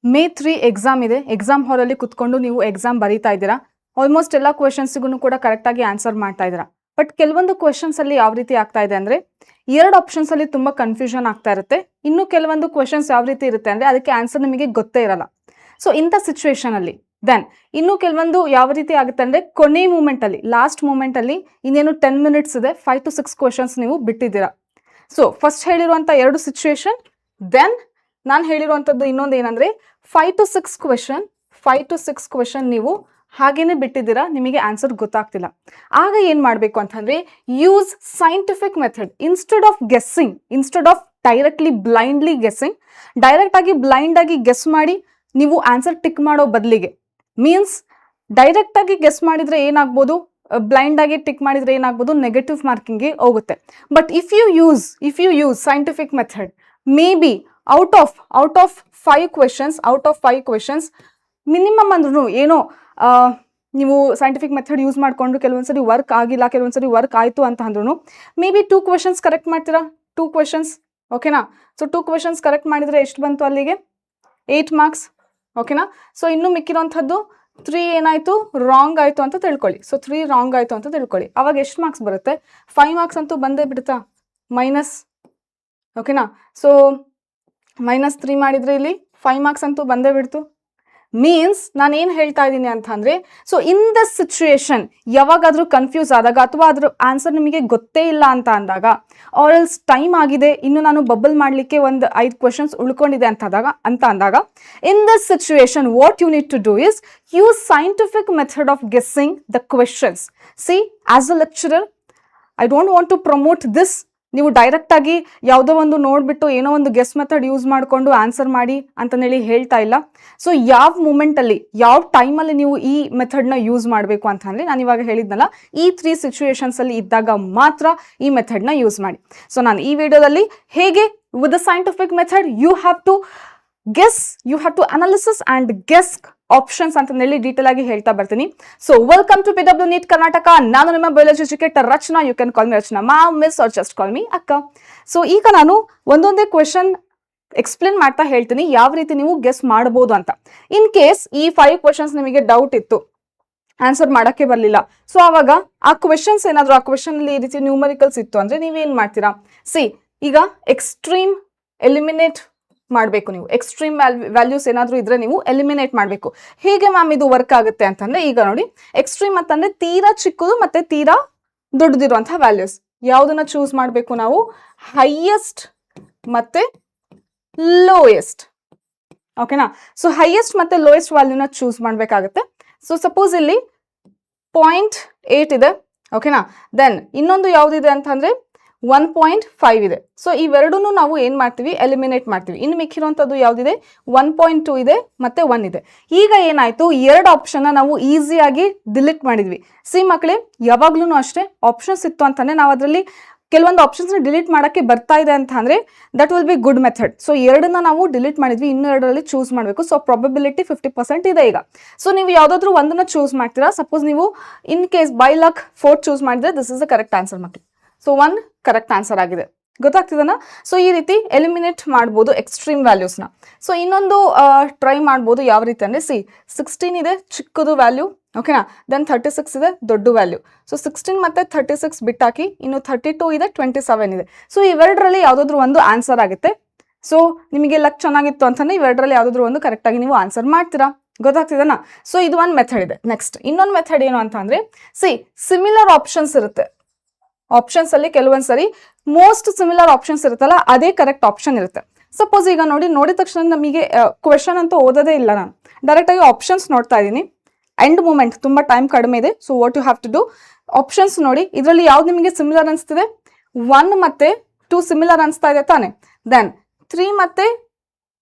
May 3 exam ಇದೆ. Exam ಹಾಲಲ್ಲಿ ಕುತ್ಕೊಂಡು ನೀವು ಎಕ್ಸಾಮ್ ಬರೀತಾ ಇದ್ದೀರಾ. ಆಲ್ಮೋಸ್ಟ್ ಎಲ್ಲ ಕ್ವೆಶನ್ಸ್ಗೂ ಕೂಡ ಕರೆಕ್ಟಾಗಿ ಆನ್ಸರ್ ಮಾಡ್ತಾ ಇದ್ದೀರಾ. ಬಟ್ ಕೆಲವೊಂದು ಕ್ವೆಶನ್ಸ್ ಅಲ್ಲಿ ಯಾವ ರೀತಿ ಆಗ್ತಾ ಇದೆ ಅಂದರೆ 2 ಆಪ್ಷನ್ಸ್ ಅಲ್ಲಿ ತುಂಬ ಕನ್ಫ್ಯೂಷನ್ ಆಗ್ತಾ ಇರುತ್ತೆ. ಇನ್ನು ಕೆಲವೊಂದು ಕ್ವೆಶನ್ಸ್ ಯಾವ ರೀತಿ ಇರುತ್ತೆ ಅಂದರೆ ಅದಕ್ಕೆ ಆನ್ಸರ್ ನಿಮಗೆ ಗೊತ್ತೇ ಇರಲ್ಲ. ಸೊ ಇಂಥ ಸಿಚುವೇಶನ್ ಅಲ್ಲಿ ದೆನ್ ಇನ್ನು ಕೆಲವೊಂದು ಯಾವ ರೀತಿ ಆಗುತ್ತೆ ಅಂದರೆ ಕೊನೆ ಮೂಮೆಂಟಲ್ಲಿ ಲಾಸ್ಟ್ ಮೂಮೆಂಟಲ್ಲಿ ಇನ್ನೇನು 10 ಮಿನಿಟ್ಸ್ ಇದೆ, 5 to 6 ಕ್ವೆಶನ್ಸ್ ನೀವು ಬಿಟ್ಟಿದ್ದೀರಾ. ಸೊ ಫಸ್ಟ್ ಹೇಳಿರುವಂಥ 2 ಸಿಚುವೇಶನ್, ದೆನ್ ನಾನು ಹೇಳಿರುವಂಥದ್ದು ಇನ್ನೊಂದು ಏನಂದರೆ 5 to 6 ಕ್ವೆಶನ್ ನೀವು ಹಾಗೇನೆ ಬಿಟ್ಟಿದ್ದೀರಾ, ನಿಮಗೆ ಆನ್ಸರ್ ಗೊತ್ತಾಗ್ತಿಲ್ಲ. ಆಗ ಏನು ಮಾಡಬೇಕು ಅಂತಂದರೆ use scientific method instead of guessing, instead of directly blindly guessing. ಡೈರೆಕ್ಟಾಗಿ ಬ್ಲೈಂಡಾಗಿ ಗೆಸ್ ಮಾಡಿ ನೀವು ಆನ್ಸರ್ ಟಿಕ್ ಮಾಡೋ ಬದಲಿಗೆ, ಮೀನ್ಸ್ ಡೈರೆಕ್ಟಾಗಿ ಗೆಸ್ ಮಾಡಿದರೆ ಏನಾಗ್ಬೋದು, ಬ್ಲೈಂಡಾಗಿ ಟಿಕ್ ಮಾಡಿದರೆ ಏನಾಗ್ಬೋದು, ನೆಗೆಟಿವ್ ಮಾರ್ಕಿಂಗ್ಗೆ ಹೋಗುತ್ತೆ. But if you use scientific method, maybe out of 5 questions minimum ಅಂದ್ರೂ ಏನೋ ನೀವು ಸೈಂಟಿಫಿಕ್ ಮೆಥಡ್ ಯೂಸ್ ಮಾಡಿಕೊಂಡು ಕೆಲವೊಂದ್ಸರಿ ವರ್ಕ್ ಆಗಿಲ್ಲ, ಕೆಲವೊಂದ್ಸರಿ ವರ್ಕ್ ಆಯಿತು ಅಂತ ಅಂದ್ರೂ ಮೇ ಬಿ 2 ಕ್ವೆಶನ್ಸ್ ಕರೆಕ್ಟ್ ಮಾಡ್ತೀರಾ. 2 ಕ್ವೆಶನ್ಸ್ ಓಕೆನಾ. ಸೊ 2 ಕ್ವೆಶನ್ಸ್ ಕರೆಕ್ಟ್ ಮಾಡಿದರೆ ಎಷ್ಟು ಬಂತು ಅಲ್ಲಿಗೆ 8 ಮಾರ್ಕ್ಸ್ ಓಕೆನಾ. ಸೊ ಇನ್ನು ಮಿಕ್ಕಿರೋಂಥದ್ದು 3 ಏನಾಯಿತು ರಾಂಗ್ ಆಯಿತು ಅಂತ ತಿಳ್ಕೊಳ್ಳಿ. ಸೊ 3 ರಾಂಗ್ ಆಯಿತು ಅಂತ ತಿಳ್ಕೊಳ್ಳಿ. ಅವಾಗ ಎಷ್ಟು ಮಾರ್ಕ್ಸ್ ಬರುತ್ತೆ? 5 ಮಾರ್ಕ್ಸ್ ಅಂತೂ ಬಂದೇ ಬಿಡುತ್ತಾ, ಮೈನಸ್ ಓಕೆನಾ. ಸೊ -3 ಮಾಡಿದರೆ ಇಲ್ಲಿ 5 ಮಾರ್ಕ್ಸ್ ಅಂತೂ ಬಂದೇ ಬಿಡ್ತು. ಮೀನ್ಸ್ ನಾನು ಏನು ಹೇಳ್ತಾ ಇದ್ದೀನಿ ಅಂತ ಅಂದರೆ, ಸೊ ಇನ್ ದ ಸಿಚುಯೇಷನ್ ಯಾವಾಗಾದರೂ ಕನ್ಫ್ಯೂಸ್ ಆದಾಗ ಅಥವಾ ಅದ್ರ ಆನ್ಸರ್ ನಿಮಗೆ ಗೊತ್ತೇ ಇಲ್ಲ ಅಂತ ಅಂದಾಗ, ಆರ್ ಎಲ್ಸ್ ಟೈಮ್ ಆಗಿದೆ, ಇನ್ನು ನಾನು ಬಬಲ್ ಮಾಡಲಿಕ್ಕೆ ಒಂದು 5 ಕ್ವೆಶನ್ಸ್ ಉಳ್ಕೊಂಡಿದೆ ಅಂತ ಅಂದಾಗ in the situation what you need to do is use scientific method of guessing the questions. See as a lecturer I don't want to promote this. ನೀವು ಡೈರೆಕ್ಟಾಗಿ ಯಾವುದೋ ಒಂದು ನೋಡಿಬಿಟ್ಟು ಏನೋ ಒಂದು ಗೆಸ್ ಮೆಥಡ್ ಯೂಸ್ ಮಾಡಿಕೊಂಡು ಆನ್ಸರ್ ಮಾಡಿ ಅಂತಂದೇಳಿ ಹೇಳ್ತಾ ಇಲ್ಲ. ಸೊ ಯಾವ ಮೂಮೆಂಟಲ್ಲಿ, ಯಾವ ಟೈಮಲ್ಲಿ ನೀವು ಈ ಮೆಥಡ್ನ ಯೂಸ್ ಮಾಡಬೇಕು ಅಂತಂದರೆ ನಾನು ಇವಾಗ ಹೇಳಿದ್ನಲ್ಲ, ಈ 3 ಸಿಚುಯೇಷನ್ಸಲ್ಲಿ ಇದ್ದಾಗ ಮಾತ್ರ ಈ ಮೆಥಡ್ನ ಯೂಸ್ ಮಾಡಿ. ಸೊ ನಾನು ಈ ವಿಡಿಯೋದಲ್ಲಿ ಹೇಗೆ with the scientific method you have to analysis and guess options ಅಂತಂದೇಳಿ ಡೀಟೇಲ್ ಆಗಿ ಹೇಳ್ತಾ ಬರ್ತೀನಿ. So welcome to PW NEET Karnataka. ನಾನು ನಿಮ್ಮ biology educator Rachana. You can call me Rachana, ma'am, miss or just call me ಅಕ್ಕ. ಸೊ ಈಗ ನಾನು ಒಂದೊಂದೇ ಕ್ವೆಶನ್ ಎಕ್ಸ್ಪ್ಲೇನ್ ಮಾಡ್ತಾ ಹೇಳ್ತೀನಿ ಯಾವ ರೀತಿ ನೀವು ಗೆಸ್ ಮಾಡ್ಬೋದು ಅಂತ. ಇನ್ ಕೇಸ್ ಈ 5 ಕ್ವೆಶನ್ಸ್ ನಿಮಗೆ ಡೌಟ್ ಇತ್ತು, ಆನ್ಸರ್ ಮಾಡೋಕ್ಕೆ ಬರಲಿಲ್ಲ, ಸೊ ಆವಾಗ ಆ ಕ್ವೆಶನ್ಸ್ ಏನಾದರೂ ಆ ಕ್ವೆಶನಲ್ಲಿ ಈ ರೀತಿ ನ್ಯೂಮರಿಕಲ್ಸ್ ಇತ್ತು ಅಂದರೆ ನೀವೇನು ಮಾಡ್ತೀರಾ? ಸಿ ಈಗ ಎಕ್ಸ್ಟ್ರೀಮ್ ಎಲಿಮಿನೇಟ್ ಮಾಡಬೇಕು. ನೀವು ಎಕ್ಸ್ಟ್ರೀಮ್ ವ್ಯಾಲ್ಯೂಸ್ ಏನಾದರೂ ಇದ್ರೆ ನೀವು ಎಲಿಮಿನೇಟ್ ಮಾಡಬೇಕು. ಹೇಗೆ ಮ್ಯಾಮ್ ಇದು ವರ್ಕ್ ಆಗುತ್ತೆ ಅಂತಂದರೆ, ಈಗ ನೋಡಿ ಎಕ್ಸ್ಟ್ರೀಮ್ ಅಂತಂದರೆ ತೀರಾ ಚಿಕ್ಕದು ಮತ್ತು ತೀರಾ ದೊಡ್ಡದಿರುವಂಥ ವ್ಯಾಲ್ಯೂಸ್. ಯಾವುದನ್ನು ಚೂಸ್ ಮಾಡಬೇಕು ನಾವು? ಹೈಯೆಸ್ಟ್ ಮತ್ತು ಲೋಯೆಸ್ಟ್ ಓಕೆನಾ. ಸೊ ಹೈಯೆಸ್ಟ್ ಮತ್ತು ಲೋಯೆಸ್ಟ್ ವ್ಯಾಲ್ಯೂನ ಚೂಸ್ ಮಾಡಬೇಕಾಗುತ್ತೆ. ಸೊ ಸಪೋಸ್ ಇಲ್ಲಿ 0.8 ಇದೆ ಓಕೆನಾ. ದೆನ್ ಇನ್ನೊಂದು ಯಾವುದಿದೆ ಅಂತಂದರೆ 1.5 ಇದೆ. ಸೊ ಇವೆರಡೂ ನಾವು ಏನು ಮಾಡ್ತೀವಿ? ಎಲಿಮಿನೇಟ್ ಮಾಡ್ತೀವಿ. ಇನ್ನು ಮಿಕ್ಕಿರುವಂಥದ್ದು ಯಾವುದಿದೆ? 1.2 ಇದೆ ಮತ್ತು 1 ಇದೆ. ಈಗ ಏನಾಯಿತು, 2 ಆಪ್ಷನ್ನ ನಾವು ಈಸಿಯಾಗಿ ಡಿಲೀಟ್ ಮಾಡಿದ್ವಿ. ಸಿ ಮಕ್ಕಳೇ, ಯಾವಾಗ್ಲೂ ಅಷ್ಟೇ ಆಪ್ಷನ್ಸ್ ಇತ್ತು ಅಂತಂದರೆ ನಾವು ಅದರಲ್ಲಿ ಕೆಲವೊಂದು ಆಪ್ಷನ್ಸ್ನ ಡಿಲೀಟ್ ಮಾಡೋಕ್ಕೆ ಬರ್ತಾ ಇದೆ ಅಂತ ಅಂದರೆ that will be good method. So 2ನ್ನ ನಾವು ಡಿಲೀಟ್ ಮಾಡಿದ್ವಿ, ಇನ್ನು 2ರಲ್ಲಿ ಚೂಸ್ ಮಾಡಬೇಕು. ಸೊ ಪ್ರಾಬಬಿಲಿಟಿ 50% ಇದೆ ಈಗ. ಸೊ ನೀವು ಯಾವುದಾದ್ರೂ ಒಂದನ್ನು ಚೂಸ್ ಮಾಡ್ತೀರಾ. ಸಪೋಸ್ ನೀವು in case by luck 4 choose ಮಾಡಿದ್ರೆ this is the correct answer ಮಕ್ಕಳು. ಸೊ 1 ಕರೆಕ್ಟ್ ಆನ್ಸರ್ ಆಗಿದೆ, ಗೊತ್ತಾಗ್ತಿದೆನಾ? ಸೊ ಈ ರೀತಿ ಎಲಿಮಿನೇಟ್ ಮಾಡ್ಬೋದು ಎಕ್ಸ್ಟ್ರೀಮ್ ವ್ಯಾಲ್ಯೂಸ್ನ. ಸೊ ಇನ್ನೊಂದು ಟ್ರೈ ಮಾಡ್ಬೋದು ಯಾವ ರೀತಿ ಅಂದರೆ, ಸಿ 16 ಇದೆ ಚಿಕ್ಕದು ವ್ಯಾಲ್ಯೂ ಓಕೆನಾ. ದೆನ್ 36 ಇದೆ ದೊಡ್ಡ ವ್ಯಾಲ್ಯೂ. ಸೊ 16 ಮತ್ತು 36 ಬಿಟ್ಟಾಕಿ, ಇನ್ನು 32 ಇದೆ, 27 ಇದೆ. ಸೊ ಇವೆರಡರಲ್ಲಿ ಯಾವುದಾದ್ರೂ ಒಂದು ಆನ್ಸರ್ ಆಗುತ್ತೆ. ಸೊ ನಿಮಗೆ ಲಕ್ ಚೆನ್ನಾಗಿತ್ತು ಅಂತಂದರೆ ಇವೆರಡರಲ್ಲಿ ಯಾವುದಾದ್ರೂ ಒಂದು ಕರೆಕ್ಟಾಗಿ ನೀವು ಆನ್ಸರ್ ಮಾಡ್ತೀರಾ, ಗೊತ್ತಾಗ್ತಿದೆನಾ? ಸೊ ಇದು ಒಂದು ಮೆಥಡ್ ಇದೆ. ನೆಕ್ಸ್ಟ್ ಇನ್ನೊಂದು ಮೆಥಡ್ ಏನು ಅಂತ ಅಂದರೆ, ಸಿ ಸಿಮಿಲರ್ ಆಪ್ಷನ್ಸ್ ಇರುತ್ತೆ. ಆಪ್ಷನ್ಸ್ ಅಲ್ಲಿ ಕೆಲವೊಂದು ಸರಿ ಮೋಸ್ಟ್ ಸಿಮಿಲರ್ ಆಪ್ಷನ್ಸ್ ಇರುತ್ತಲ್ಲ, ಅದೇ ಕರೆಕ್ಟ್ ಆಪ್ಷನ್ ಇರುತ್ತೆ. ಸಪೋಸ್ ಈಗ ನೋಡಿದ ತಕ್ಷಣ ನಮಗೆ ಕ್ವೆಶನ್ ಅಂತೂ ಓದೋದೇ ಇಲ್ಲ, ನಾನು ಡೈರೆಕ್ಟಾಗಿ ಆಪ್ಷನ್ಸ್ ನೋಡ್ತಾ ಇದ್ದೀನಿ. ಎಂಡ್ ಮೂಮೆಂಟ್ ತುಂಬ ಟೈಮ್ ಕಡಿಮೆ ಇದೆ. So what you have to do, options ನೋಡಿ, ಇದರಲ್ಲಿ ಯಾವ್ದು ನಿಮಗೆ ಸಿಮಿಲರ್ ಅನಿಸ್ತಿದೆ? 1 ಮತ್ತು 2 ಸಿಮಿಲರ್ ಅನಿಸ್ತಾ ಇದೆ ತಾನೆ. ದೆನ್ 3 ಮತ್ತು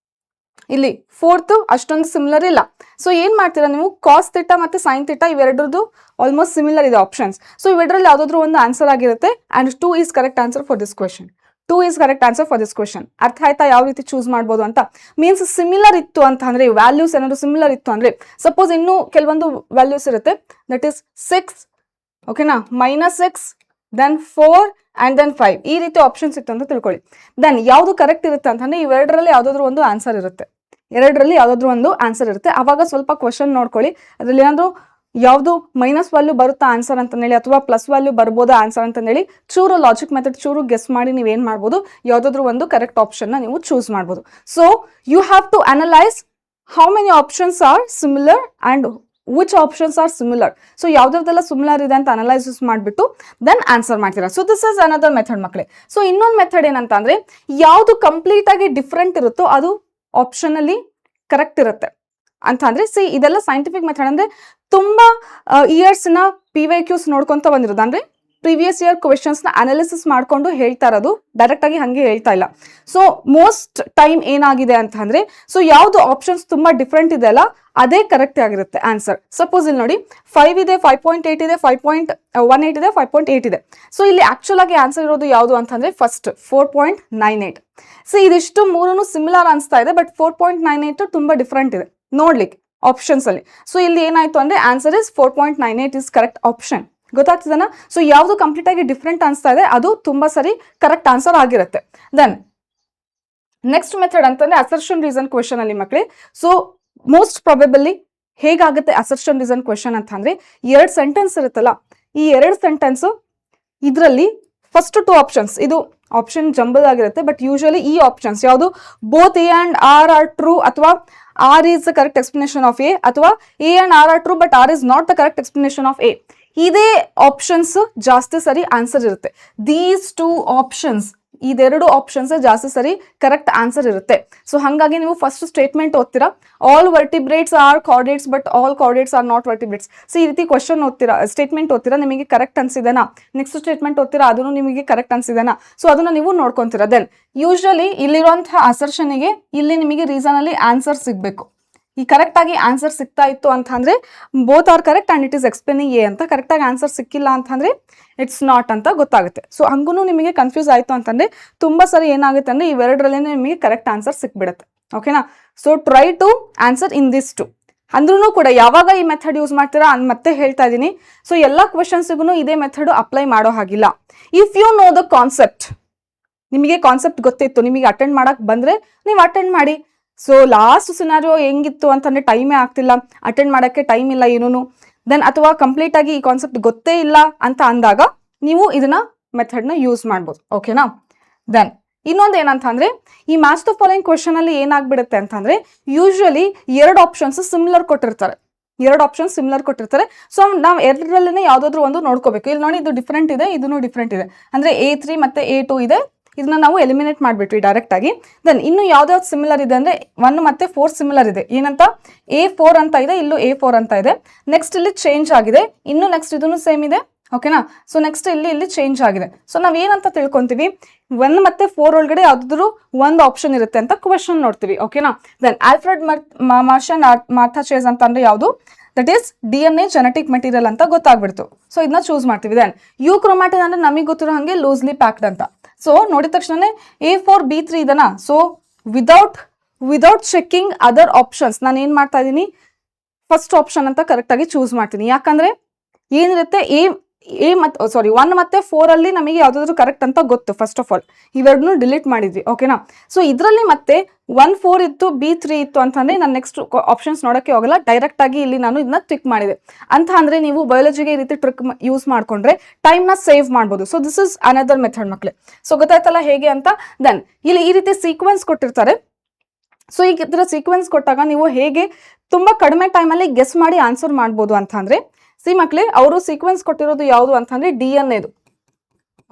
ಇಲ್ಲಿ 4th ಅಷ್ಟೊಂದು ಸಿಮಿಲರ್ ಇಲ್ಲ. ಸೊ ಏನು ಮಾಡ್ತೀರಾ ನೀವು? ಕಾಸ್ ಥೀಟಾ ಮತ್ತು ಸೈನ್ ಥೀಟಾ ಇವೆರಡರದ್ದು ಆಲ್ಮೋಸ್ಟ್ ಸಿಮಿಲರ್ ಇದೆ ಆಪ್ಷನ್ಸ್. ಸೊ ಇವೆರಡರಲ್ಲಿ ಯಾವುದಾದ್ರೂ ಒಂದು ಆನ್ಸರ್ ಆಗಿರುತ್ತೆ. And 2 is correct answer for this question. 2 is correct answer for this question. ಅರ್ಥ ಆಯ್ತಾ ಯಾವ ರೀತಿ ಚೂಸ್ ಮಾಡ್ಬೋದು ಅಂತ? ಮೀನ್ಸ್ ಸಿಮಿಲರ್ ಇತ್ತು ಅಂತ ಅಂದರೆ, ವ್ಯಾಲ್ಯೂಸ್ ಏನಾದ್ರು ಸಿಮಿಲರ್ ಇತ್ತು ಅಂದರೆ, ಸಪೋಸ್ ಇನ್ನೂ ಕೆಲವೊಂದು ವ್ಯಾಲ್ಯೂಸ್ ಇರುತ್ತೆ, ದಟ್ ಈಸ್ 6 ಓಕೆನಾ, -6 ದೆನ್ 4 ಆ್ಯಂಡ್ ದೆನ್ 5 ಈ ರೀತಿ ಆಪ್ಷನ್ಸ್ ಇತ್ತು ಅಂತ ತಿಳ್ಕೊಳ್ಳಿ. ದೆನ್ ಯಾವುದು ಕರೆಕ್ಟ್ ಇರುತ್ತೆ ಅಂತಂದರೆ ಇವೆರಡರಲ್ಲಿ ಯಾವುದಾದ್ರೂ ಒಂದು ಆನ್ಸರ್ ಇರುತ್ತೆ. ಎರಡರಲ್ಲಿ ಯಾವುದಾದ್ರೂ ಒಂದು ಆನ್ಸರ್ ಇರುತ್ತೆ. ಅವಾಗ ಸ್ವಲ್ಪ ಕ್ವಶನ್ ನೋಡ್ಕೊಳ್ಳಿ, ಅದರಲ್ಲಿ ಏನಾದರೂ ಯಾವುದು ಮೈನಸ್ ವ್ಯಾಲ್ಯೂ ಬರುತ್ತಾ ಆನ್ಸರ್ ಅಂತಂದೇಳಿ ಅಥವಾ ಪ್ಲಸ್ ವ್ಯಾಲ್ಯೂ ಬರ್ಬೋದಾ ಆನ್ಸರ್ ಅಂತಂದೇಳಿ ಚೂರು ಲಾಜಿಕ್ ಮೆಥಡ್ ಚೂರು ಗೆಸ್ ಮಾಡಿ ನೀವೇನು ಮಾಡ್ಬೋದು, ಯಾವುದಾದ್ರೂ ಒಂದು ಕರೆಕ್ಟ್ ಆಪ್ಷನ್ನ ನೀವು ಚೂಸ್ ಮಾಡ್ಬೋದು. So you have to analyse how many options are similar and which options are similar. So ಯಾವ್ದಾವ್ದೆಲ್ಲ ಸಿಮಿಲರ್ ಇದೆ ಅಂತ ಅನಲೈಸಿಸ್ ಮಾಡಿಬಿಟ್ಟು ದೆನ್ ಆನ್ಸರ್ ಮಾಡ್ತೀರಾ. So this is another method ಮಕ್ಕಳೇ. ಸೊ ಇನ್ನೊಂದು ಮೆಥಡ್ ಏನಂತ ಅಂದರೆ ಯಾವುದು ಕಂಪ್ಲೀಟ್ ಆಗಿ ಡಿಫ್ರೆಂಟ್ ಇರುತ್ತೋ ಅದು ಆಪ್ಷನಲ್ಲಿ ಕರೆಕ್ಟ್ ಇರುತ್ತೆ ಅಂತ ಅಂದರೆ ಇದೆಲ್ಲ ಸೈಂಟಿಫಿಕ್ ಮೆಥಡ್. ಅಂದರೆ ತುಂಬ ಇಯರ್ಸ್ನ PYQs ನೋಡ್ಕೊತ ಬಂದಿರೋದು, ಅಂದರೆ ಪ್ರೀವಿಯಸ್ ಇಯರ್ ಕ್ವೆಶನ್ಸ್ನ ಅನಾಲಿಸಿಸ್ ಮಾಡಿಕೊಂಡು ಹೇಳ್ತಾ ಇರೋದು, ಡೈರೆಕ್ಟಾಗಿ ಹಾಗೆ ಹೇಳ್ತಾ ಇಲ್ಲ. ಸೊ ಮೋಸ್ಟ್ ಟೈಮ್ ಏನಾಗಿದೆ ಅಂತ ಅಂದರೆ ಸೊ ಯಾವುದು ಆಪ್ಷನ್ಸ್ ತುಂಬ ಡಿಫ್ರೆಂಟ್ ಇದೆ ಅಲ್ಲ ಅದೇ ಕರೆಕ್ಟ್ ಆಗಿರುತ್ತೆ ಆನ್ಸರ್. ಸಪೋಸ್ ಇಲ್ಲಿ ನೋಡಿ 5 ಇದೆ, 5.8 ಇದೆ, 5.18 ಇದೆ, 5.8 ಇದೆ. ಸೊ ಇಲ್ಲಿ ಆಕ್ಚುಲ್ ಆಗಿ ಆನ್ಸರ್ ಇರೋದು ಯಾವುದು ಅಂತಂದ್ರೆ ಫಸ್ಟ್ 4.98. ಸೊ ಇದಿಷ್ಟು ಮೂರೂ ಸಿಮಿಲರ್ ಅನಿಸ್ತಾ ಇದೆ, ಬಟ್ 4.98 ತುಂಬಾ ಡಿಫ್ರೆಂಟ್ ಇದೆ ನೋಡ್ಲಿಕ್ಕೆ ಆಪ್ಷನ್ಸ್ ಅಲ್ಲಿ. ಸೊ ಇಲ್ಲಿ ಏನಾಯ್ತು ಅಂದ್ರೆ answer is 4.98 is correct option. ಗೊತ್ತಾಗ್ತದನ? ಸೊ ಯಾವುದು ಕಂಪ್ಲೀಟ್ ಆಗಿ ಡಿಫ್ರೆಂಟ್ ಅನಿಸ್ತಾ ಇದೆ ಅದು ತುಂಬಾ ಸರಿ ಕರೆಕ್ಟ್ ಆನ್ಸರ್ ಆಗಿರುತ್ತೆ. ದೆನ್ ನೆಕ್ಸ್ಟ್ ಮೆಥಡ್ ಅಂತಂದ್ರೆ ಅಸರ್ಷನ್ ರೀಸನ್ ಕ್ವೆಶನ್ ಅಲ್ಲಿ ಮಕ್ಕಳೇ. ಸೊ ಮೋಸ್ಟ್ ಪ್ರಾಬೆಬಲಿ ಹೇಗಾಗುತ್ತೆ ಅಸರ್ಷನ್ ರೀಸನ್ ಕ್ವೆಶನ್ ಅಂತ ಅಂದ್ರೆ 2 ಸೆಂಟೆನ್ಸ್ ಇರುತ್ತಲ್ಲ, ಈ 2 ಸೆಂಟೆನ್ಸ್ ಇದರಲ್ಲಿ ಫಸ್ಟ್ 2 ಆಪ್ಷನ್ಸ್ ಇದು ಆಪ್ಷನ್ ಜಂಬಲ್ ಆಗಿರುತ್ತೆ, ಬಟ್ ಯೂಶಲಿ ಈ ಆಪ್ಷನ್ಸ್ ಯಾವುದು both A and R are true ಅಥವಾ R is the correct explanation of A ಅಥವಾ A and R are true but R is not the correct explanation of A. ಇದೇ options ಜಾಸ್ತಿ ಸರಿ answer ಇರುತ್ತೆ. These 2 options ಇದೆರಡು options ಜಾಸ್ತಿ ಸರಿ correct answer ಇರುತ್ತೆ. ಸೊ ಹಾಗಾಗಿ ನೀವು ಫಸ್ಟ್ ಸ್ಟೇಟ್ಮೆಂಟ್ ಓದ್ತೀರಾ, all vertebrates are chordates but all chordates are not vertebrates. So ಈ ರೀತಿ ಕ್ವಶನ್ ಓದ್ತೀರಾ, ಸ್ಟೇಟ್ಮೆಂಟ್ ಓದ್ತೀರಾ, ನಿಮಗೆ ಕರೆಕ್ಟ್ ಅನ್ಸಿದೆನಾ, ನೆಕ್ಸ್ಟ್ ಸ್ಟೇಟ್ಮೆಂಟ್ ಓದ್ತೀರಾ ಅದನ್ನು ನಿಮಗೆ ಕರೆಕ್ಟ್ ಅನ್ಸಿದೆನಾ, ಸೊ ಅದನ್ನ ನೀವು ನೋಡ್ಕೊಂತೀರಾ. ದೆನ್ ಯೂಶಲಿ ಇಲ್ಲಿರುವಂತಹ ಅಸರ್ಷನ್ಗೆ ಇಲ್ಲಿ ನಿಮಗೆ ರೀಸನ್ ಅಲ್ಲಿ ಆನ್ಸರ್ ಸಿಗಬೇಕು. ಈ ಕರೆಕ್ಟ್ ಆಗಿ ಆನ್ಸರ್ ಸಿಗ್ತಾ ಇತ್ತು ಅಂತ ಅಂದ್ರೆ both are correct and it is explaining A ಅಂತ, ಕರೆಕ್ಟ್ ಆಗಿ ಆನ್ಸರ್ ಸಿಕ್ಕಿಲ್ಲ ಅಂತಂದ್ರೆ ಇಟ್ಸ್ ನಾಟ್ ಅಂತ ಗೊತ್ತಾಗುತ್ತೆ. ಸೊ ಹಂಗೂ ನಿಮಗೆ ಕನ್ಫ್ಯೂಸ್ ಆಯ್ತು ಅಂತಂದ್ರೆ ತುಂಬಾ ಸರಿ ಏನಾಗುತ್ತೆ ಅಂದ್ರೆ ಇವೆರಡರಲ್ಲೇ ನಿಮಗೆ ಕರೆಕ್ಟ್ ಆನ್ಸರ್ ಸಿಕ್ಬಿಡುತ್ತೆ. ಓಕೆನಾ? So try to answer in this 2. ಅಂದ್ರೂ ಕೂಡ ಯಾವಾಗ ಈ ಮೆಥಡ್ ಯೂಸ್ ಮಾಡ್ತೀರಾ ಮತ್ತೆ ಹೇಳ್ತಾ ಇದ್ದೀನಿ. ಸೊ ಎಲ್ಲ ಕ್ವೆಶನ್ಸ್ಗೂ ಇದೇ ಮೆಥಡ್ ಅಪ್ಲೈ ಮಾಡೋ ಹಾಗಿಲ್ಲ. If you know the concept, ನಿಮಗೆ ಕಾನ್ಸೆಪ್ಟ್ ಗೊತ್ತಿತ್ತು, ನಿಮಗೆ ಅಟೆಂಡ್ ಮಾಡಕ್ ಬಂದ್ರೆ ನೀವು ಅಟೆಂಡ್ ಮಾಡಿ. ಸೊ ಲಾಸ್ಟ್ ಸಿನಾರಿಯೋ ಹೆಂಗಿತ್ತು ಅಂತಂದ್ರೆ ಟೈಮೇ ಆಗ್ತಿಲ್ಲ, ಅಟೆಂಡ್ ಮಾಡೋಕ್ಕೆ ಟೈಮ್ ಇಲ್ಲ ಏನೂ, ದೆನ್ ಅಥವಾ ಕಂಪ್ಲೀಟ್ ಆಗಿ ಈ ಕಾನ್ಸೆಪ್ಟ್ ಗೊತ್ತೇ ಇಲ್ಲ ಅಂತ ಅಂದಾಗ ನೀವು ಇದನ್ನ ಮೆಥಡ್ನ ಯೂಸ್ ಮಾಡ್ಬೋದು. ಓಕೆನಾ? ದೆನ್ ಇನ್ನೊಂದು ಏನಂತ ಅಂದ್ರೆ ಈ ಮ್ಯಾಚ್ ದ ಫಾಲೋಯಿಂಗ್ ಕ್ವೆಶನ್ ಅಲ್ಲಿ ಏನಾಗ್ಬಿಡುತ್ತೆ ಅಂತಂದ್ರೆ ಯೂಶಲಿ 2 ಆಪ್ಷನ್ಸ್ ಸಿಮಿಲರ್ ಕೊಟ್ಟಿರ್ತಾರೆ, 2 ಆಪ್ಷನ್ಸ್ ಸಿಮಿಲರ್ ಕೊಟ್ಟಿರ್ತಾರೆ. ಸೊ ನಾವು ಎರಡರಲ್ಲೇ ಯಾವ್ದಾದ್ರು ಒಂದು ನೋಡ್ಕೋಬೇಕು. ಇಲ್ಲಿ ನೋಡಿ ಇದು ಡಿಫ್ರೆಂಟ್ ಇದೆ, ಇದನ್ನು ಡಿಫ್ರೆಂಟ್ ಇದೆ, ಅಂದ್ರೆ A3 ಮತ್ತೆ A2 ಇದೆ, ಇದನ್ನ ನಾವು ಎಲಿಮಿನೇಟ್ ಮಾಡ್ಬಿಟ್ವಿ ಡೈರೆಕ್ಟ್ ಆಗಿ. ದೆನ್ ಇನ್ನು ಯಾವ್ದಾವ್ದು ಸಿಮಿಲರ್ ಇದೆ ಅಂದ್ರೆ 1 ಮತ್ತೆ 4 ಸಿಮಿಲರ್ ಇದೆ. ಏನಂತ A4 ಅಂತ ಇದೆ, ಇಲ್ಲೂ A4 ಅಂತ ಇದೆ. ನೆಕ್ಸ್ಟ್ ಇಲ್ಲಿ ಚೇಂಜ್ ಆಗಿದೆ, ಇನ್ನು ನೆಕ್ಸ್ಟ್ ಇದನ್ನು ಸೇಮ್ ಇದೆ. ಓಕೆನಾ? ಸೊ ನೆಕ್ಸ್ಟ್ ಇಲ್ಲಿ ಚೇಂಜ್ ಆಗಿದೆ. ಸೊ ನಾವ್ ಏನಂತ ತಿಳ್ಕೊಂತೀವಿ, 1 ಮತ್ತೆ 4 ಒಳಗಡೆ ಯಾವ್ದಾದ್ರು ಒಂದು ಆಪ್ಷನ್ ಇರುತ್ತೆ ಅಂತ ಕ್ವೆಶನ್ ನೋಡ್ತೀವಿ. ಓಕೆನಾ? ದೆನ್ ಆಲ್ಫ್ರೆಡ್ ಮಾರ್ಷನ್ ಮಾರ್ಥಾ ಚೇಸ್ ಅಂತ ಅಂದ್ರೆ ಯಾವುದು, that is DNA genetic material ಅಂತ ಗೊತ್ತಾಗ್ಬಿಡ್ತು. ಸೊ ಇದನ್ನ ಚೂಸ್ ಮಾಡ್ತೀವಿ. ದೆನ್ ಯು ಕ್ರೋಮ್ಯಾಟಿನ್ ಅಂದ್ರೆ ನಮಗೆ ಗೊತ್ತಿರೋ ಹಾಗೆ ಲೂಸ್ಲಿ ಪ್ಯಾಕ್ಡ್ ಅಂತ. ಸೊ ನೋಡಿದ ತಕ್ಷಣ A4 B3 ಇದನ್ನ. So without checking other options ನಾನು ಏನ್ ಮಾಡ್ತಾ ಇದ್ದೀನಿ, ಫಸ್ಟ್ ಆಪ್ಷನ್ ಅಂತ ಕರೆಕ್ಟ್ ಆಗಿ ಚೂಸ್ ಮಾಡ್ತೀನಿ. ಯಾಕಂದ್ರೆ ಏನಿರುತ್ತೆ A 1 ಮತ್ತೆ 4 ಅಲ್ಲಿ ನಮಗೆ ಯಾವ್ದಾದ್ರು ಕರೆಕ್ಟ್ ಅಂತ ಗೊತ್ತು. ಫಸ್ಟ್ ಆಫ್ ಆಲ್ ಇವೆರಡನ್ನು ಡಿಲೀಟ್ ಮಾಡಿದ್ವಿ. ಓಕೆನಾ? ಸೊ ಇದರಲ್ಲಿ ಮತ್ತೆ 1 4 ಇತ್ತು, B3 ಇತ್ತು ಅಂತಂದ್ರೆ ನಾನು ನೆಕ್ಸ್ಟ್ ಆಪ್ಷನ್ಸ್ ನೋಡಕ್ಕೆ ಹೋಗಲ್ಲ, ಡೈರೆಕ್ಟ್ ಆಗಿ ಇಲ್ಲಿ ನಾನು ಇದನ್ನ ಟಿಕ್ ಮಾಡಿದೆ ಅಂತ ಅಂದ್ರೆ ನೀವು ಬಯಾಲಜಿಗೆ ಈ ರೀತಿ ಟ್ರಿಕ್ ಯೂಸ್ ಮಾಡ್ಕೊಂಡ್ರೆ ಟೈಮ್ ನ ಸೇವ್ ಮಾಡ್ಬೋದು. So this is another method ಮಕ್ಳೆ. ಸೊ ಗೊತ್ತಾಯ್ತಲ್ಲ ಹೇಗೆ ಅಂತ. ದೆನ್ ಇಲ್ಲಿ ಈ ರೀತಿ ಸೀಕ್ವೆನ್ಸ್ ಕೊಟ್ಟಿರ್ತಾರೆ. ಸೊ ಈ ಇದರ ಸೀಕ್ವೆನ್ಸ್ ಕೊಟ್ಟಾಗ ನೀವು ಹೇಗೆ ತುಂಬಾ ಕಡಿಮೆ ಟೈಮಲ್ಲಿ ಗೆಸ್ ಮಾಡಿ ಆನ್ಸರ್ ಮಾಡ್ಬೋದು ಅಂತ ಅಂದ್ರೆ ಮಕ್ಳೇ ಅವರು ಸೀಕ್ವೆನ್ಸ್ ಕೊಟ್ಟಿರೋದು ಯಾವುದು ಅಂತಂದ್ರೆ DNA.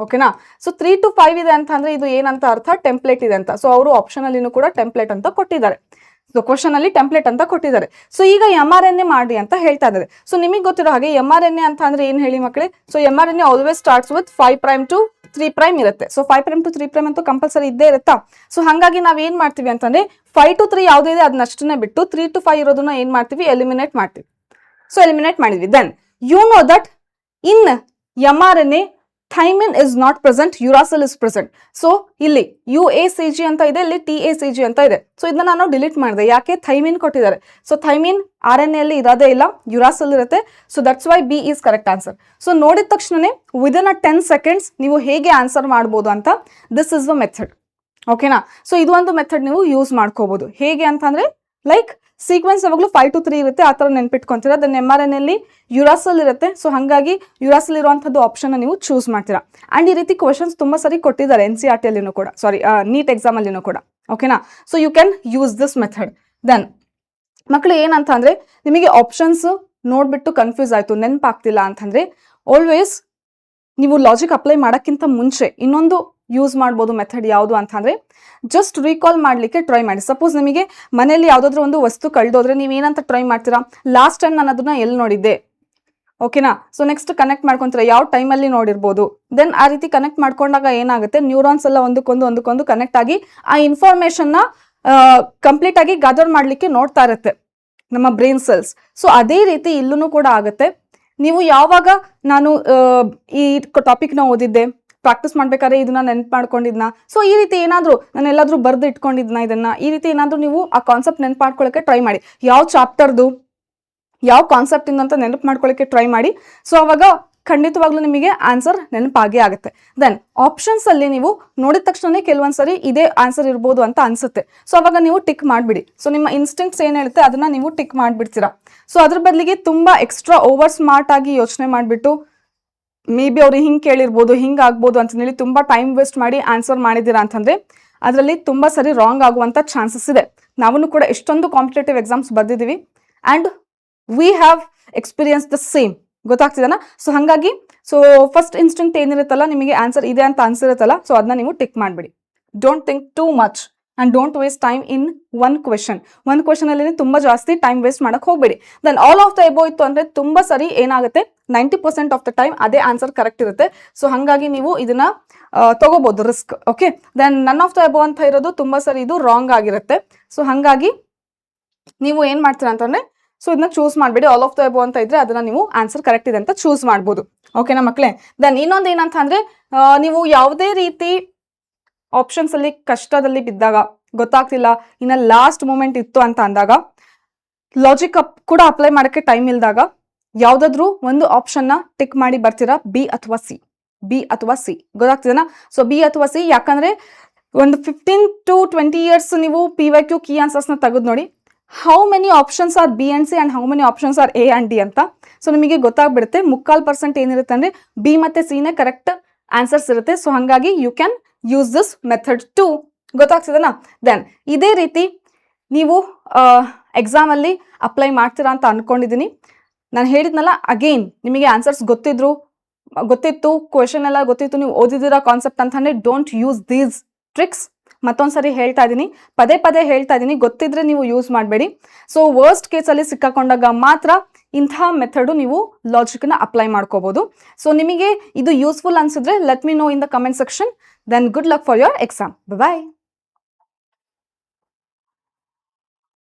ಓಕೆನಾ? ಸೊ 3 to 5 ಇದೆ ಅಂತ ಅಂದ್ರೆ ಇದು ಏನಂತ ಅರ್ಥ, ಟೆಂಪ್ಲೇಟ್ ಇದೆ ಅಂತ. ಸೊ ಅವರು ಆಪ್ಷನ್ ಅಲ್ಲಿನೂ ಕೂಡ ಟೆಂಪ್ಲೇಟ್ ಅಂತ ಕೊಟ್ಟಿದ್ದಾರೆ. ಸೊ ಕ್ವಶನ್ ಅಲ್ಲಿ ಟೆಂಪ್ಲೇಟ್ ಅಂತ ಕೊಟ್ಟಿದ್ದಾರೆ. ಸೊ ಈಗ mRNA ಮಾಡಿ ಅಂತ ಹೇಳ್ತಾ ಇದ್ದಾರೆ. ಸೊ ನಿಮಗೆ ಗೊತ್ತಿರೋ ಹಾಗೆ mRNA ಅಂತ ಅಂದ್ರೆ ಏನ್ ಹೇಳಿ ಮಕ್ಕಳೇ. So mRNA always starts with 5' to 3' ಇರುತ್ತೆ. ಸೊ 5' to 3' ಅಂತೂ ಕಂಪಲ್ಸರಿ ಇದ್ದೇ ಇರುತ್ತಾ. ಸೊ ಹಾಗಾಗಿ ನಾವ್ ಏನ್ ಮಾಡ್ತೀವಿ ಅಂತಂದ್ರೆ 5 to 3 ಯಾವುದೇ ಇದೆ ಅದನ್ನಷ್ಟನ್ನೇ ಬಿಟ್ಟು 3 to 5 ಇರೋದನ್ನ ಏನ್ ಮಾಡ್ತೀವಿ, ಎಲಿಮಿನೇಟ್ ಮಾಡ್ತೀವಿ. ಸೊ ಎಲಿಮಿನೇಟ್ ಮಾಡಿದ್ವಿ. Then you know that in mRNA thymine is not present, uracil is present. So ಇಲ್ಲಿ UACG ಅಂತ ಇದೆ, ಇಲ್ಲಿ TACG ಅಂತ ಇದೆ. ಸೊ ಇದನ್ನ ನಾನು ಡಿಲೀಟ್ ಮಾಡಿದೆ. ಯಾಕೆ? ಥೈಮಿನ್ ಕೊಟ್ಟಿದ್ದಾರೆ. ಸೊ ಥೈಮಿನ್ RNA ಅಲ್ಲಿ ಇರೋದೇ ಇಲ್ಲ, ಯುರಾಸಿಲ್ ಇರುತ್ತೆ. So that's why B is correct answer. So ನೋಡಿದ ತಕ್ಷಣನೇ ವಿದಿನ್ 10 seconds ನೀವು ಹೇಗೆ ಆನ್ಸರ್ ಮಾಡ್ಬೋದು ಅಂತ ದಿಸ್ ಇಸ್ ದ ಮೆಥಡ್. ಓಕೆನಾ? ಸೊ ಇದು ಒಂದು ಮೆಥಡ್ ನೀವು ಯೂಸ್ ಮಾಡ್ಕೋಬಹುದು. ಹೇಗೆ ಅಂತಂದ್ರೆ ಲೈಕ್ ಸೀಕ್ವೆನ್ಸ್ ಯಾವಾಗಲೂ 5 to 3 ಇರುತ್ತೆ, ಆ ಥರ ನೆನ್ಪಿಟ್ಕೊಂತೀರಾ. ದೆನ್ MRN ಅಲ್ಲಿ ಯುರಾಸಲ್ ಇರುತ್ತೆ, ಸೊ ಹಾಗಾಗಿ ಯುರಾಸಲ್ ಇರುವಂಥದ್ದು ಆಪ್ಷನ್ ನೀವು ಚೂಸ್ ಮಾಡ್ತೀರಾ. ಆ್ಯಂಡ್ ಈ ರೀತಿ ಕ್ವಶನ್ಸ್ ತುಂಬ ಸರಿ ಕೊಟ್ಟಿದ್ದಾರೆ NCERT ಅಲ್ಲಿನೂ ಕೂಡ, ಸಾರಿ ನೀಟ್ ಎಕ್ಸಾಮ್ ಅಲ್ಲಿನೂ ಕೂಡ. ಓಕೆನಾ, so you can use this method. Then ಮಕ್ಕಳು ಏನಂತ ಅಂದರೆ, ನಿಮಗೆ ಆಪ್ಷನ್ಸ್ ನೋಡಿಬಿಟ್ಟು ಕನ್ಫ್ಯೂಸ್ ಆಯಿತು, ನೆನಪಾಗ್ತಿಲ್ಲ ಅಂತಂದರೆ ಆಲ್ವೇಸ್ ನೀವು ಲಾಜಿಕ್ ಅಪ್ಲೈ ಮಾಡೋಕ್ಕಿಂತ ಮುಂಚೆ ಇನ್ನೊಂದು ಯೂಸ್ ಮಾಡ್ಬೋದು ಮೆಥಡ್. ಯಾವುದು ಅಂತಂದರೆ, ಜಸ್ಟ್ ರೀಕಾಲ್ ಮಾಡಲಿಕ್ಕೆ ಟ್ರೈ ಮಾಡಿ. ಸಪೋಸ್ ನಿಮಗೆ ಮನೆಯಲ್ಲಿ ಯಾವುದಾದ್ರೂ ಒಂದು ವಸ್ತು ಕಳೆದೋದ್ರೆ ನೀವೇನಂತ ಟ್ರೈ ಮಾಡ್ತೀರಾ, ಲಾಸ್ಟ್ ಟೈಮ್ ನಾನು ಅದನ್ನ ಎಲ್ಲಿ ನೋಡಿದ್ದೆ, ಓಕೆನಾ. ಸೊ ನೆಕ್ಸ್ಟ್ ಕನೆಕ್ಟ್ ಮಾಡ್ಕೊತೀರಾ, ಯಾವ ಟೈಮಲ್ಲಿ ನೋಡಿರ್ಬೋದು. ದೆನ್ ಆ ರೀತಿ ಕನೆಕ್ಟ್ ಮಾಡ್ಕೊಂಡಾಗ ಏನಾಗುತ್ತೆ, ನ್ಯೂರಾನ್ಸ್ ಎಲ್ಲ ಒಂದಕ್ಕೊಂದು ಕನೆಕ್ಟ್ ಆಗಿ ಆ ಇನ್ಫಾರ್ಮೇಷನ್ನ ಕಂಪ್ಲೀಟ್ ಆಗಿ ಗ್ಯಾದರ್ ಮಾಡಲಿಕ್ಕೆ ನೋಡ್ತಾ ಇರುತ್ತೆ ನಮ್ಮ ಬ್ರೈನ್ ಸೆಲ್ಸ್. ಸೊ ಅದೇ ರೀತಿ ಇಲ್ಲೂ ಕೂಡ ಆಗುತ್ತೆ. ನೀವು ಯಾವಾಗ ನಾನು ಈ ಟಾಪಿಕ್ನ ಓದಿದ್ದೆ, ಪ್ರಾಕ್ಟೀಸ್ ಮಾಡ್ಬೇಕಾದ್ರೆ ಇದನ್ನ ನೆನ್ಪು ಮಾಡ್ಕೊಂಡಿದ್ನ, ಸೊ ಈ ರೀತಿ ಏನಾದರೂ ನಾನು ಎಲ್ಲಾದರೂ ಬರೆದು ಇಟ್ಕೊಂಡಿದ್ನ ಇದನ್ನ, ಈ ರೀತಿ ಏನಾದರೂ ನೀವು ಆ ಕಾನ್ಸೆಪ್ಟ್ ನೆನ್ಪು ಮಾಡ್ಕೊಳ್ಳೋಕ್ಕೆ ಟ್ರೈ ಮಾಡಿ. ಯಾವ ಚಾಪ್ಟರ್ದು ಯಾವ ಕಾನ್ಸೆಪ್ಟ್ ಇಂದ ಅಂತ ನೆನಪು ಮಾಡ್ಕೊಳ್ಳೋಕ್ಕೆ ಟ್ರೈ ಮಾಡಿ. ಸೊ ಅವಾಗ ಖಂಡಿತವಾಗ್ಲೂ ನಿಮಗೆ ಆನ್ಸರ್ ನೆನಪಾಗೇ ಆಗುತ್ತೆ. ದೆನ್ ಆಪ್ಷನ್ಸ್ ಅಲ್ಲಿ ನೀವು ನೋಡಿದ ತಕ್ಷಣ ಕೆಲವೊಂದ್ಸರಿ ಇದೇ ಆನ್ಸರ್ ಇರ್ಬೋದು ಅಂತ ಅನ್ಸುತ್ತೆ. ಸೊ ಅವಾಗ ನೀವು ಟಿಕ್ ಮಾಡಿಬಿಡಿ. ಸೊ ನಿಮ್ಮ ಇನ್ಸ್ಟಿಂಕ್ಟ್ಸ್ ಏನು ಹೇಳುತ್ತೆ ಅದನ್ನ ನೀವು ಟಿಕ್ ಮಾಡಿಬಿಡ್ತೀರಾ. ಸೊ ಅದ್ರ ಬದಲಿಗೆ ತುಂಬಾ ಎಕ್ಸ್ಟ್ರಾ ಓವರ್ ಸ್ಮಾರ್ಟ್ ಆಗಿ ಯೋಚನೆ ಮಾಡಿಬಿಟ್ಟು ಮೇ ಬಿ ಅವ್ರು ಹಿಂಗೆ ಕೇಳಿರ್ಬೋದು, ಹಿಂಗೆ ಆಗ್ಬೋದು ಅಂತಂದೇಳಿ ತುಂಬ ಟೈಮ್ ವೇಸ್ಟ್ ಮಾಡಿ ಆನ್ಸರ್ ಮಾಡಿದ್ದೀರಾ ಅಂತಂದರೆ ಅದರಲ್ಲಿ ತುಂಬ ಸರಿ ರಾಂಗ್ ಆಗುವಂಥ ಚಾನ್ಸಸ್ ಇದೆ. ನಾವು ಕೂಡ ಎಷ್ಟೊಂದು ಕಾಂಪಿಟೇಟಿವ್ ಎಕ್ಸಾಮ್ಸ್ ಬರ್ದಿದ್ದೀವಿ and we have experience the same, ಗೊತ್ತಾಗ್ತಿದೆನಾ. ಸೊ ಹಾಗಾಗಿ ಫಸ್ಟ್ ಇನ್ಸ್ಟಿಂಕ್ಟ್ ಏನಿರುತ್ತಲ್ಲ, ನಿಮಗೆ ಆನ್ಸರ್ ಇದೆ ಅಂತ ಅನ್ಸಿರುತ್ತಲ್ಲ, ಸೊ ಅದನ್ನ ನೀವು ಟಿಕ್ ಮಾಡಿಬಿಡಿ. Don't think too much and don't waste time in one question ಅಲ್ಲಿ ತುಂಬ ಜಾಸ್ತಿ ಟೈಮ್ ವೇಸ್ಟ್ ಮಾಡಕ್ಕೆ ಹೋಗಬೇಡಿ. Then all of the above ಇತ್ತು ಅಂದರೆ ತುಂಬ ಸರಿ ಏನಾಗುತ್ತೆ, 90% ಆಫ್ ದ ಟೈಮ್ ಅದೇ ಆನ್ಸರ್ ಕರೆಕ್ಟ್ ಇರುತ್ತೆ. ಸೊ ಹಾಗಾಗಿ ನೀವು ಇದನ್ನ ತಗೋಬಹುದು risk. Okay, then none of the above ಅಂತ ಇರೋದು ತುಂಬ ಸರಿ ಇದು ರಾಂಗ್ ಆಗಿರುತ್ತೆ. ಸೊ ಹಾಗಾಗಿ ನೀವು ಏನು ಮಾಡ್ತೀರಾ ಅಂತಂದರೆ, ಸೊ ಇದನ್ನ ಚೂಸ್ ಮಾಡಬೇಡಿ. ಆಲ್ ಆಫ್ ದ ಎಬೋ ಅಂತ ಇದ್ರೆ ಅದನ್ನ ನೀವು ಆನ್ಸರ್ ಕರೆಕ್ಟ್ ಇದೆ ಅಂತ ಚೂಸ್ ಮಾಡ್ಬೋದು. ಓಕೆನಾ ಮಕ್ಕಳೇ. ದೆನ್ ಇನ್ನೊಂದು ಏನಂತ ಅಂದರೆ, ನೀವು ಯಾವುದೇ ರೀತಿ ಆಪ್ಷನ್ಸ್ ಅಲ್ಲಿ ಕಷ್ಟದಲ್ಲಿ ಬಿದ್ದಾಗ, ಗೊತ್ತಾಗ್ತಿಲ್ಲ, ಇನ್ನು ಲಾಸ್ಟ್ ಮೂಮೆಂಟ್ ಇತ್ತು ಅಂತ ಅಂದಾಗ, ಲಾಜಿಕ್ ಕೂಡ ಅಪ್ಲೈ ಮಾಡೋಕ್ಕೆ ಟೈಮ್ ಇಲ್ದಾಗ ಯಾವುದಾದ್ರೂ ಒಂದು ಆಪ್ಷನ್ನ ಟಿಕ್ ಮಾಡಿ ಬರ್ತೀರಾ, ಬಿ ಅಥವಾ ಸಿ. ಗೊತ್ತಾಗ್ತಿದೆನಾ. ಸೊ ಬಿ ಅಥವಾ ಸಿ, ಯಾಕಂದ್ರೆ ಒಂದು 15 to 20 ಇಯರ್ಸ್ ನೀವು PYQ ಕೀ ಆನ್ಸರ್ಸ್ನ ತೆಗೆದು ನೋಡಿ, how many options are B and C and how many options are A and D ಅಂತ. ಸೊ ನಿಮಗೆ ಗೊತ್ತಾಗ್ಬಿಡುತ್ತೆ 3% ಏನಿರುತ್ತೆ ಅಂದ್ರೆ ಬಿ ಮತ್ತೆ ಸಿನೇ ಕರೆಕ್ಟ್ ಆನ್ಸರ್ಸ್ ಇರುತ್ತೆ. ಸೊ ಹಾಗಾಗಿ you can use this method to. ಗೊತ್ತಾಗ್ತದನಾ. ದೆನ್ ಇದೇ ರೀತಿ ನೀವು ಎಕ್ಸಾಮ್ ಅಲ್ಲಿ ಅಪ್ಲೈ ಮಾಡ್ತೀರಾ ಅಂತ ಅನ್ಕೊಂಡಿದ್ದೀನಿ. ನಾನು ಹೇಳಿದ್ನಲ್ಲ, ಅಗೇನ್ ನಿಮಗೆ ಆನ್ಸರ್ಸ್ ಗೊತ್ತಿತ್ತು, ಕ್ವೆಶನ್ ಎಲ್ಲ ಗೊತ್ತಿತ್ತು, ನೀವು ಓದಿದಿರೋ ಕಾನ್ಸೆಪ್ಟ್ ಅಂತಂದ್ರೆ ಡೋಂಟ್ ಯೂಸ್ ದೀಸ್ ಟ್ರಿಕ್ಸ್. ಮತ್ತೊಂದ್ಸರಿ ಹೇಳ್ತಾ ಇದ್ದೀನಿ, ಪದೇ ಹೇಳ್ತಾ ಇದ್ದೀನಿ, ಗೊತ್ತಿದ್ರೆ ನೀವು ಯೂಸ್ ಮಾಡಬೇಡಿ. ಸೊ ವರ್ಸ್ಟ್ ಕೇಸಲ್ಲಿ ಸಿಕ್ಕಾಕೊಂಡಾಗ ಮಾತ್ರ ಇಂತಹ ಮೆಥಡು ನೀವು ಲಾಜಿಕ್ನ ಅಪ್ಲೈ ಮಾಡ್ಕೋಬಹುದು. ಸೊ ನಿಮಗೆ ಇದು ಯೂಸ್ಫುಲ್ ಅನ್ಸಿದ್ರೆ let me know in the comment section. Then good luck for your exam. Bye.